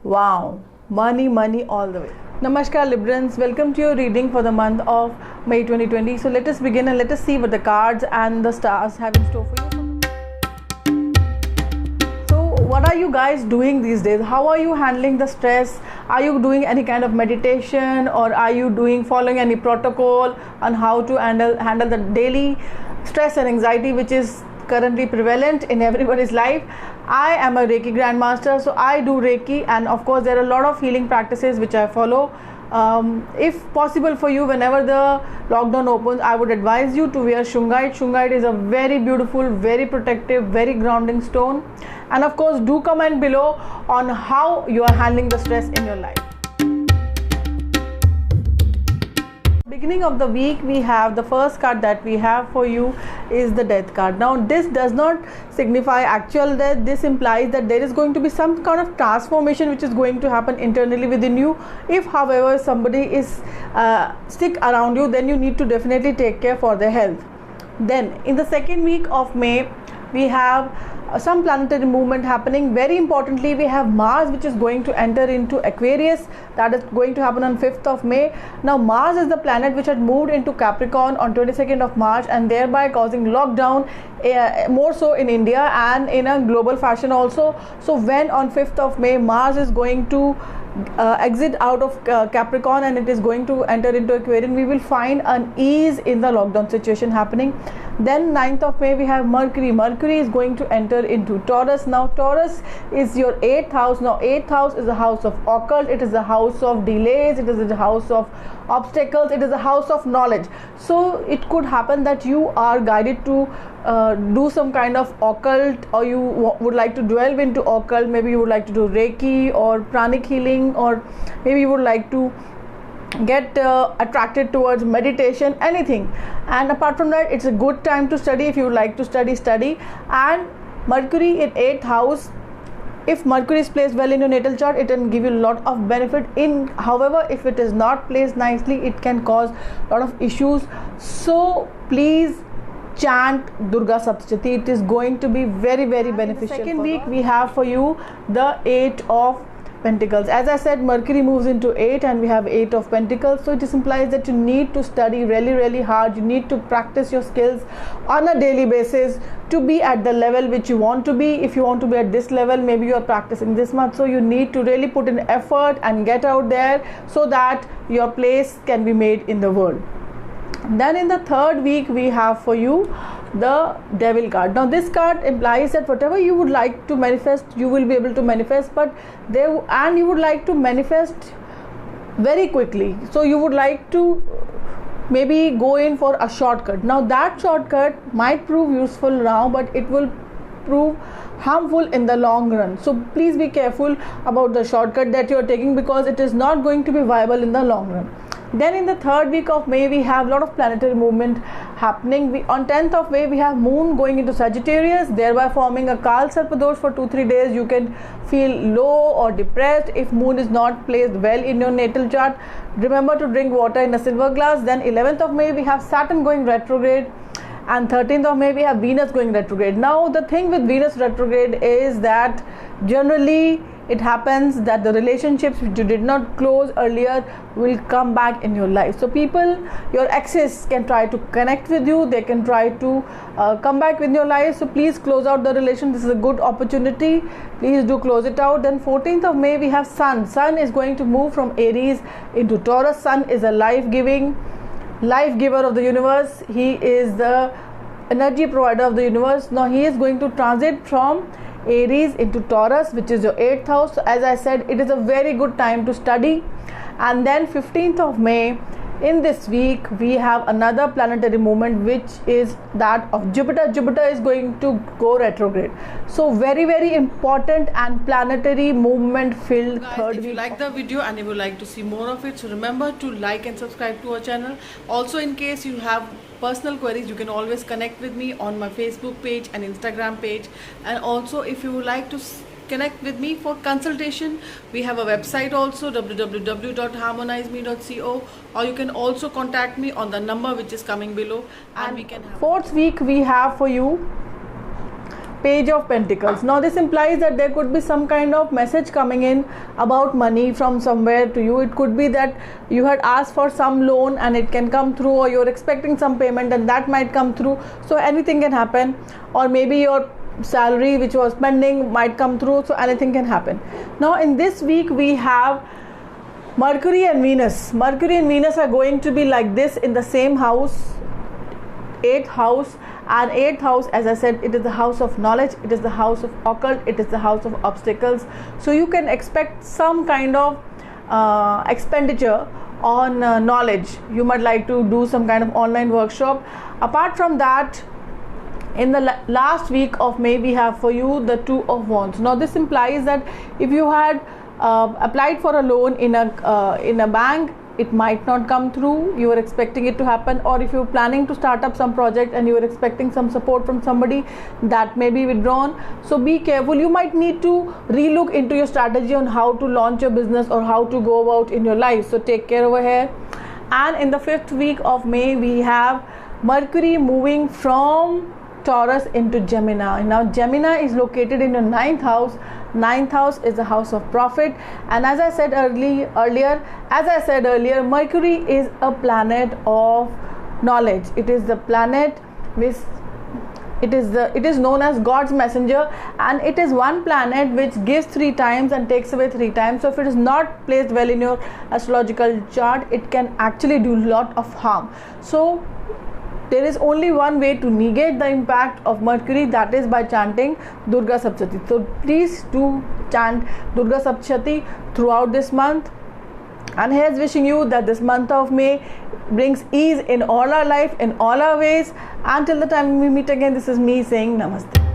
Wow, money, money all the way. Namaskar Librans, welcome to your reading for the month of May 2020. So let us begin and let us see what the cards and the stars have in store for you. So what are you guys doing these days? How are you handling the stress? Are you doing any kind of meditation, or are you following any protocol on how to handle the daily stress and anxiety which is currently prevalent in everybody's life? I am a Reiki Grandmaster, so I do Reiki, and of course there are a lot of healing practices which I follow. If possible for you, whenever the lockdown opens, I would advise you to wear Shungite. Shungite is a very beautiful, very protective, very grounding stone. And of course, do comment below on how you are handling the stress in your life. Beginning of the week, we have the first card that we have for you is the death card. Now this does not signify actual death. This implies that there is going to be some kind of transformation which is going to happen internally within you. If however somebody is sick around you, then you need to definitely take care for their health. Then in the second week of May, we have some planetary movement happening. Very importantly, we have Mars, which is going to enter into Aquarius. That is going to happen on 5th of May. Now Mars is the planet which had moved into Capricorn on 22nd of March, and thereby causing lockdown, more so in India and in a global fashion also. So when on 5th of May Mars is going to exit out of Capricorn and it is going to enter into Aquarian, we will find an ease in the lockdown situation happening. Then 9th of May we have Mercury. Mercury is going to enter into Taurus. Now Taurus is your 8th house. Now 8th house is a house of occult, it is a house of delays, it is a house of obstacles, it is a house of knowledge. So it could happen that you are guided to do some kind of occult, or you would like to delve into occult. Maybe you would like to do Reiki or pranic healing, or maybe you would like to get attracted towards meditation, anything. And apart from that, it's a good time to study. If you would like to study. And Mercury in 8th house, if Mercury is placed well in your natal chart, it can give you a lot of benefit. However, if it is not placed nicely, it can cause a lot of issues. So please chant Durga Saptashti. It is going to be very, very beneficial. Second week we have for you the 8 of Pentacles. As I said, Mercury moves into 8 and we have 8 of Pentacles. So it implies that you need to study really, really hard. You need to practice your skills on a daily basis to be at the level which you want to be. If you want to be at this level, maybe you are practicing this much. So you need to really put in effort and get out there so that your place can be made in the world. Then in the third week we have for you the Devil card. Now this card implies that whatever you would like to manifest, you will be able to manifest, and you would like to manifest very quickly. So you would like to maybe go in for a shortcut. Now that shortcut might prove useful now, but it will prove harmful in the long run. So please be careful about the shortcut that you are taking, because it is not going to be viable in the long run. Then in the third week of May we have a lot of planetary movement happening. On 10th of May we have Moon going into Sagittarius, thereby forming a Kal Sarpadosh for 2-3 days. You can feel low or depressed if Moon is not placed well in your natal chart. Remember to drink water in a silver glass. Then 11th of May we have Saturn going retrograde, and 13th of May we have Venus going retrograde. Now the thing with Venus retrograde is that generally it happens that the relationships which you did not close earlier will come back in your life. So people, your exes can try to connect with you, they can try to come back in your life. So please close out the relation. This is a good opportunity. Please do close it out. Then 14th of May we have Sun. Sun is going to move from Aries into Taurus. Sun is a life giver of the universe. He is the energy provider of the universe. Now he is going to transit from Aries into Taurus, which is your 8th house. So as I said, it is a very good time to study. And then 15th of May, in this week we have another planetary movement, which is that of Jupiter. Jupiter is going to go retrograde. So very, very important and planetary movement filled third week. If you like the video and you would like to see more of it, so remember to like and subscribe to our channel. Also, in case you have personal queries, you can always connect with me on my Facebook page and Instagram page. And also, if you would like to connect with me for consultation, we have a website also, www.harmonizeme.co, or you can also contact me on the number which is coming below, and we can have. Fourth week we have for you Page of Pentacles. Now this implies that there could be some kind of message coming in about money from somewhere to you. It could be that you had asked for some loan and it can come through, or you're expecting some payment and that might come through. So anything can happen. Or maybe your salary which was pending might come through, so anything can happen. Now in this week we have Mercury and Venus. Mercury and Venus are going to be like this in the same house, 8th house. And 8th house, as I said, it is the house of knowledge, it is the house of occult, it is the house of obstacles. So you can expect some kind of expenditure on knowledge. You might like to do some kind of online workshop. Apart from that, in the last week of May, we have for you the Two of Wands. Now this implies that if you had applied for a loan in a bank, it might not come through. You were expecting it to happen. Or if you're planning to start up some project and you were expecting some support from somebody, that may be withdrawn. So be careful. You might need to relook into your strategy on how to launch your business or how to go about in your life. So take care over here. And in the 5th week of May, we have Mercury moving from Taurus into Gemini. Now Gemini is located in your 9th house. 9th house is the house of profit, and as I said earlier, Mercury is a planet of knowledge. It is the planet which it is known as God's messenger, and it is one planet which gives 3 times and takes away 3 times. So if it is not placed well in your astrological chart, it can actually do a lot of harm. So there is only one way to negate the impact of Mercury, that is by chanting Durga Saptati. So please do chant Durga Saptati throughout this month. And here's wishing you that this month of May brings ease in all our life, in all our ways. Until the time we meet again, this is me saying Namaste.